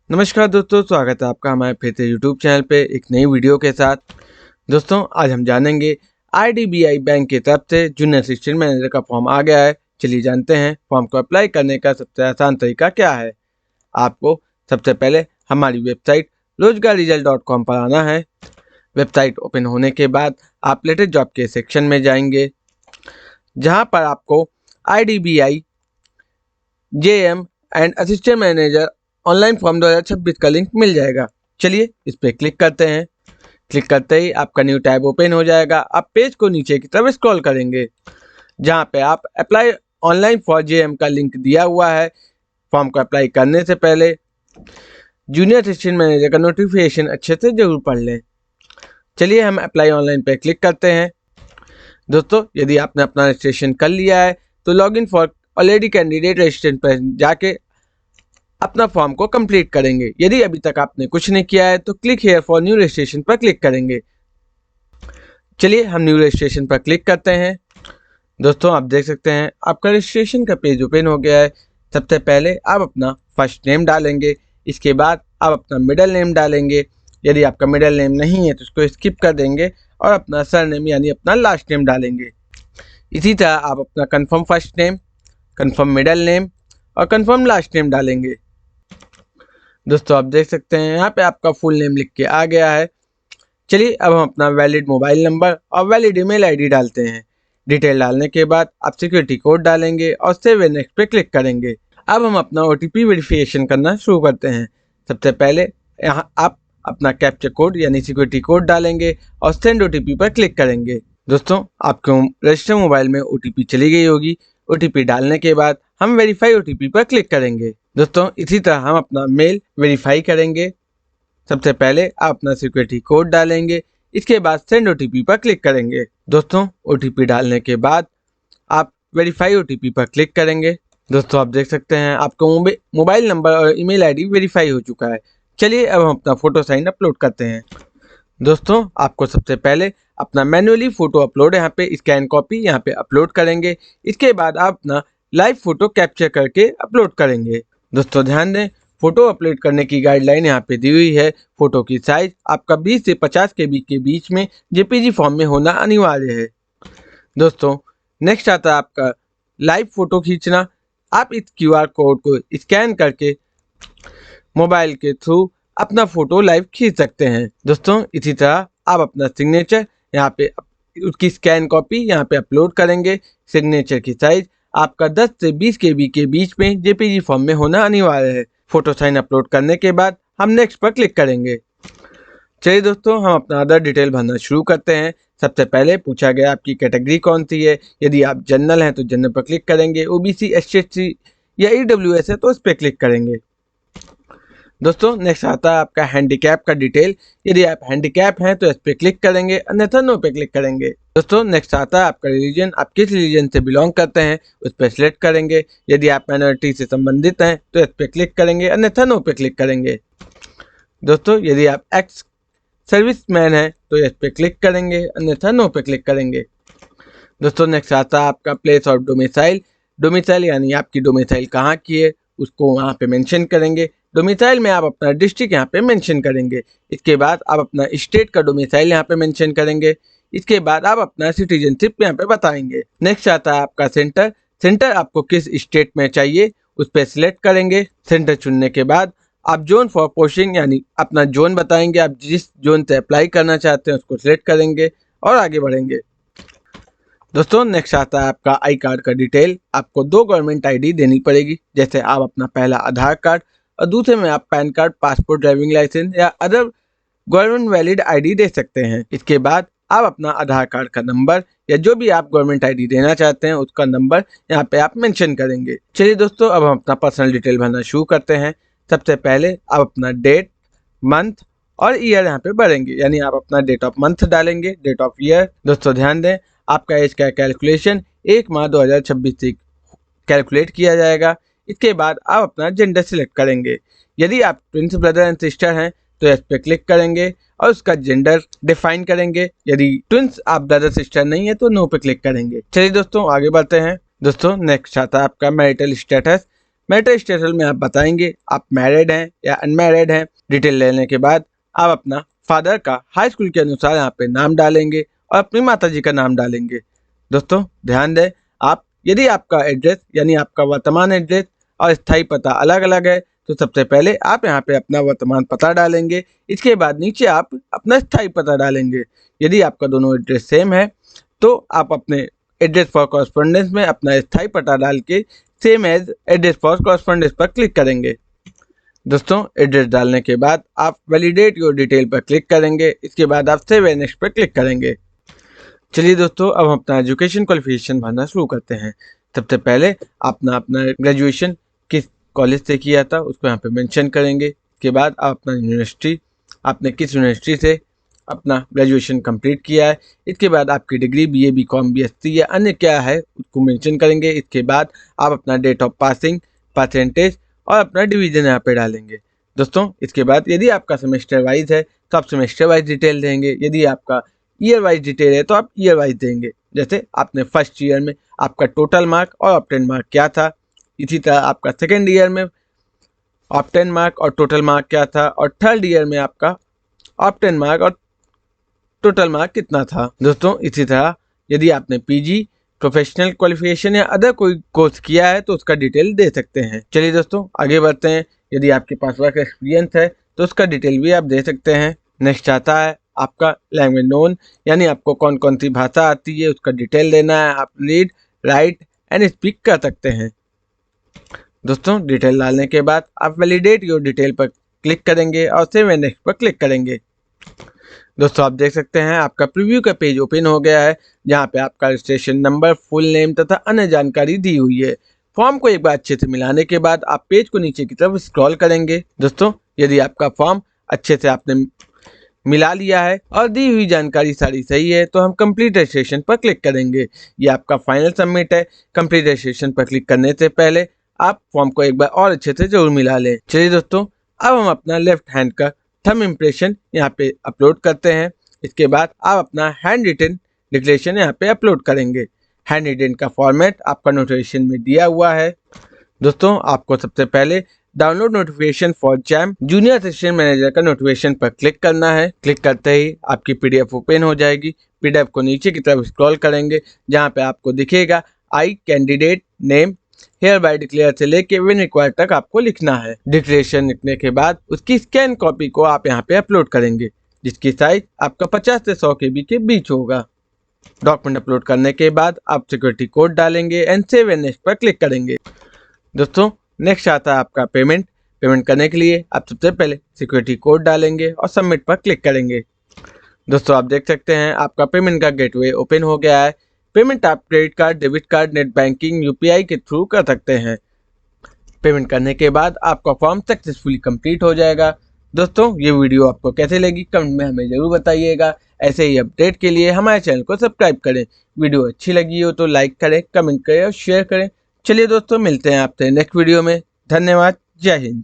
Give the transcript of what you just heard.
नमस्कार दोस्तों, स्वागत है आपका हमारे फिर से यूट्यूब चैनल पे एक नई वीडियो के साथ। दोस्तों आज हम जानेंगे IDBI बैंक की तरफ से जूनियर असिस्टेंट मैनेजर का फॉर्म आ गया है। चलिए जानते हैं फॉर्म को अप्लाई करने का सबसे आसान तरीका क्या है। आपको सबसे पहले हमारी वेबसाइट rozgarresult.com पर आना है। वेबसाइट ओपन होने के बाद आप लेटेस्ट जॉब के सेक्शन में जाएंगे, जहाँ पर आपको IDBI JM and assistant manager online form 2026 का लिंक मिल जाएगा। चलिए इस पर क्लिक करते हैं। क्लिक करते ही आपका न्यू टैब ओपन हो जाएगा। आप पेज को नीचे की तरफ स्क्रॉल करेंगे, जहां पे आप अप्लाई ऑनलाइन फॉर JM का लिंक दिया हुआ है। फॉर्म को अप्लाई करने से पहले जूनियर असिस्टेंट मैनेजर का नोटिफिकेशन अच्छे से जरूर पढ़ लें। चलिए हम अप्लाई ऑनलाइन पे क्लिक करते हैं। दोस्तों यदि आपने अपना रजिस्ट्रेशन कर लिया है तो log in for already candidate registration पर जाके अपना फॉर्म को कंप्लीट करेंगे। यदि अभी तक आपने कुछ नहीं किया है तो click here for new registration पर क्लिक करेंगे। चलिए हम न्यू रजिस्ट्रेशन पर क्लिक करते हैं। दोस्तों आप देख सकते हैं आपका रजिस्ट्रेशन का पेज ओपन हो गया है। सबसे पहले आप अपना फर्स्ट नेम डालेंगे, इसके बाद आप अपना मिडिल नेम डालेंगे। यदि आपका मिडिल नेम नहीं है तो उसको स्किप कर देंगे और अपना सरनेम यानी अपना लास्ट नेम डालेंगे। इसी तरह आप अपना confirm first name, confirm middle name और कंफर्म लास्ट नेम डालेंगे। दोस्तों आप देख सकते हैं यहाँ पे आपका फुल नेम लिख के आ गया है। चलिए अब हम अपना वैलिड मोबाइल नंबर और वैलिड ईमेल आईडी डालते हैं। डिटेल डालने के बाद आप सिक्योरिटी कोड डालेंगे और सेव एंड नेक्स्ट पे क्लिक करेंगे। अब हम अपना OTP वेरिफिकेशन करना शुरू करते हैं। सबसे पहले यहाँ आप अपना कैप्चा कोड यानी सिक्योरिटी कोड डालेंगे और सेंड OTP पर क्लिक करेंगे। दोस्तों आपके रजिस्टर मोबाइल में OTP चली गई होगी। OTP डालने के बाद हम वेरीफाई OTP पर क्लिक करेंगे। दोस्तों इसी तरह हम अपना मेल वेरीफाई करेंगे। सबसे पहले आप अपना सिक्योरिटी कोड डालेंगे, इसके बाद सेंड OTP पर क्लिक करेंगे। दोस्तों OTP डालने के बाद आप वेरीफाई OTP पर क्लिक करेंगे। दोस्तों आप देख सकते हैं आपका मोबाइल नंबर और ईमेल आईडी वेरीफाई हो चुका है। चलिए अब हम अपना फोटो साइन अपलोड करते हैं। दोस्तों आपको सबसे पहले अपना मैन्युअली फ़ोटो अपलोड यहाँ पे स्कैन कॉपी यहाँ पे अपलोड करेंगे। इसके बाद आप अपना लाइव फ़ोटो कैप्चर करके अपलोड करेंगे। दोस्तों ध्यान दें, फ़ोटो अपलोड करने की गाइडलाइन यहाँ पे दी हुई है। फ़ोटो की साइज़ आपका 20 से 50 KB के बीच में JPG फॉर्म में होना अनिवार्य है। दोस्तों नेक्स्ट आता है आपका लाइव फ़ोटो खींचना। आप इस QR कोड को स्कैन करके मोबाइल के थ्रू अपना फ़ोटो लाइव खींच सकते हैं। दोस्तों इसी तरह आप अपना सिग्नेचर यहाँ पे उसकी स्कैन कॉपी यहाँ पे अपलोड करेंगे। सिग्नेचर की साइज़ आपका 10 से 20 KB के बीच में JPG फॉर्म में होना अनिवार्य है। फोटो साइन अपलोड करने के बाद हम नेक्स्ट पर क्लिक करेंगे। चलिए दोस्तों हम अपना अदर डिटेल भरना शुरू करते हैं। सबसे पहले पूछा गया आपकी कैटेगरी कौन सी है। यदि आप जनरल हैं तो जनरल पर क्लिक करेंगे, OBC SC या EWS है तो उस पर क्लिक करेंगे। दोस्तों नेक्स्ट आता है आपका हैंडीकैप का डिटेल। यदि आप हैंडीकैप हैं तो इस पर क्लिक करेंगे, अन्यथा नो पे क्लिक करेंगे। दोस्तों नेक्स्ट आता है आपका रिलीजन, आप किस रिलीजन से बिलोंग करते हैं उस पर सिलेक्ट करेंगे। यदि आप माइनॉरिटी से संबंधित हैं तो इस पर क्लिक करेंगे, अन्यथा नो पे क्लिक करेंगे। दोस्तों यदि आप एक्स सर्विसमैन हैं तो इस पर क्लिक करेंगे, अन्यथा नो पे क्लिक करेंगे। दोस्तों नेक्स्ट आता है आपका प्लेस ऑफ डोमिसाइल। डोमिसाइल यानी आपकी डोमिसाइल कहाँ की है उसको वहाँ पे मेंशन करेंगे। डोमिसाइल में आप अपना डिस्ट्रिक्ट यहाँ पे मेंशन करेंगे। इसके बाद आप अपना स्टेट का डोमिसाइल यहाँ पे मेंशन करेंगे। इसके बाद आप अपना सिटीजनशिप यहाँ पे बताएंगे। नेक्स्ट आता है आपका सेंटर। सेंटर आपको किस स्टेट में चाहिए उस पर सिलेक्ट करेंगे। सेंटर चुनने के बाद आप जोन फॉर पोस्टिंग यानी अपना जोन बताएंगे। आप जिस जोन से अप्लाई करना चाहते हैं उसको सिलेक्ट करेंगे और आगे बढ़ेंगे। दोस्तों नेक्स्ट आता है आपका आई कार्ड का डिटेल। आपको 2 गवर्नमेंट ID देनी पड़ेगी, जैसे आप अपना पहला आधार कार्ड और दूसरे में आप PAN card, passport, driving licence or other government valid ID दे सकते हैं। इसके बाद आप अपना आधार कार्ड का नंबर या जो भी आप गवर्नमेंट ID देना चाहते हैं उसका नंबर यहाँ पे आप मेंशन करेंगे। चलिए दोस्तों अब हम अपना पर्सनल डिटेल भरना शुरू करते हैं। सबसे पहले आप अपना डेट, मंथ और ईयर यहाँ पे भरेंगे, यानी आप अपना डेट ऑफ मंथ डालेंगे, डेट ऑफ ईयर। दोस्तों ध्यान दें आपका एज का कैलकुलेशन 1 मार्च 2026 से कैलकुलेट किया जाएगा। इसके बाद आप अपना जेंडर सिलेक्ट करेंगे। यदि आप ट्विन्स ब्रदर एंड सिस्टर हैं तो इस पर क्लिक करेंगे और उसका जेंडर डिफाइन करेंगे। यदि ट्विन्स आप ब्रदर सिस्टर नहीं है तो नो पे क्लिक करेंगे। चलिए दोस्तों आगे बढ़ते हैं। दोस्तों नेक्स्ट आता है आपका मैरिटल स्टेटस। मैरिटल स्टेटस में आप बताएंगे आप मैरिड हैं या अनमैरिड हैं। डिटेल लेने के बाद आप अपना फादर का हाई स्कूल के अनुसार यहाँ पे नाम डालेंगे और अपनी माताजी का नाम डालेंगे। दोस्तों ध्यान दें, आप यदि आपका एड्रेस यानी आपका वर्तमान एड्रेस और स्थायी पता अलग अलग है तो सबसे पहले आप यहाँ पे अपना वर्तमान पता डालेंगे। इसके बाद नीचे आप अपना स्थायी पता डालेंगे। यदि आपका दोनों एड्रेस सेम है तो आप अपने एड्रेस फॉर कॉरस्पॉन्डेंस में अपना स्थायी पता डाल के same as address for correspondence पर क्लिक करेंगे। दोस्तों एड्रेस डालने के बाद आप वैलिडेट योर डिटेल पर क्लिक करेंगे। इसके बाद आप सेव एंड नेक्स्ट पर क्लिक करेंगे। चलिए दोस्तों, अब हम अपना एजुकेशन क्वालिफिकेशन भरना शुरू करते हैं। सबसे पहले अपना ग्रेजुएशन किस कॉलेज से किया था उसको यहाँ पे मेंशन करेंगे। इसके बाद आप अपना यूनिवर्सिटी, आपने किस यूनिवर्सिटी से अपना ग्रेजुएशन कंप्लीट किया है। इसके बाद आपकी डिग्री BA BCom BSc या अन्य क्या है उसको मेंशन करेंगे। इसके बाद आप अपना डेट ऑफ पासिंग, परसेंटेज और अपना डिवीजन यहाँ पे डालेंगे। दोस्तों इसके बाद यदि आपका सेमेस्टर वाइज है तो आप सेमेस्टर वाइज डिटेल देंगे। यदि आपका ईयर वाइज डिटेल है तो आप ईयर वाइज देंगे। जैसे आपने फर्स्ट ईयर में आपका टोटल मार्क और ऑब्टेन मार्क क्या था, इसी तरह आपका सेकेंड ईयर में ऑब्टेन मार्क और टोटल मार्क क्या था, और थर्ड ईयर में आपका ऑब्टेन मार्क और टोटल मार्क कितना था। दोस्तों इसी तरह यदि आपने PG, प्रोफेशनल क्वालिफिकेशन या अदर कोई कोर्स किया है तो उसका डिटेल दे सकते हैं। चलिए दोस्तों आगे बढ़ते हैं। यदि आपके पास वर्क एक्सपीरियंस है तो उसका डिटेल भी आप दे सकते हैं। नेक्स्ट आता है आपका लैंग्वेज नोन, यानी आपको कौन कौन सी भाषा आती है उसका डिटेल देना है। आप रीड, राइट एंड स्पीक कर सकते हैं। दोस्तों डिटेल डालने के बाद आप वैलिडेट योर डिटेल पर क्लिक करेंगे और सेव एंड नेक्स्ट पर क्लिक करेंगे। दोस्तों आप देख सकते हैं आपका प्रीव्यू का पेज ओपन हो गया है, जहां पे आपका रजिस्ट्रेशन नंबर, फुल नेम तथा अन्य जानकारी दी हुई है। फॉर्म को एक बार अच्छे से मिलाने के बाद आप पेज को नीचे की तरफ स्क्रॉल करेंगे। दोस्तों यदि आपका फॉर्म अच्छे से आपने मिला लिया है और दी हुई जानकारी सारी सही है तो हम कंप्लीट रजिस्ट्रेशन पर क्लिक करेंगे। ये आपका फाइनल सबमिट है। कंप्लीट रजिस्ट्रेशन पर क्लिक करने से पहले आप फॉर्म को एक बार और अच्छे से जरूर मिला लें। चलिए दोस्तों, अब हम अपना लेफ्ट हैंड का थंब इम्प्रेशन यहाँ पे अपलोड करते हैं। इसके बाद आप अपना हैंड रिटन डिक्लेरेशन यहाँ पे अपलोड करेंगे। हैंड रिटन का फॉर्मेट आपका नोटिफिकेशन में दिया हुआ है। दोस्तों आपको सबसे पहले download notification for jam junior assistant manager का नोटिफिकेशन पर क्लिक करना है। क्लिक करते ही आपकी PDF ओपन हो जाएगी। PDF को नीचे की तरफ स्क्रॉल करेंगे, जहाँ पे आपको दिखेगा I candidate name here by declare से लेके व्हेन रिक्वायर्ड तक आपको लिखना है। डिक्लेरेशन लिखने के बाद उसकी स्कैन कॉपी को आप यहाँ पे अपलोड करेंगे, जिसकी साइज आपका 50 से 100 KB के बीच होगा। डॉक्यूमेंट अपलोड करने के बाद आप सिक्योरिटी कोड डालेंगे एंड सेव एंड नेक्स्ट पर क्लिक करेंगे। दोस्तों नेक्स्ट आता है आपका पेमेंट। पेमेंट करने के लिए आप सबसे पहले सिक्योरिटी कोड डालेंगे और सबमिट पर क्लिक करेंगे। दोस्तों आप देख सकते हैं आपका पेमेंट का गेटवे ओपन हो गया है। पेमेंट आप credit card, debit card, net banking, UPI के थ्रू कर सकते हैं। पेमेंट करने के बाद आपका फॉर्म सक्सेसफुली कंप्लीट हो जाएगा। दोस्तों ये वीडियो आपको कैसे लगी कमेंट में हमें ज़रूर बताइएगा। ऐसे ही अपडेट के लिए हमारे चैनल को सब्सक्राइब करें। वीडियो अच्छी लगी हो तो लाइक करें, कमेंट करें और शेयर करें। चलिए दोस्तों मिलते हैं आपसे नेक्स्ट वीडियो में। धन्यवाद। जय हिंद।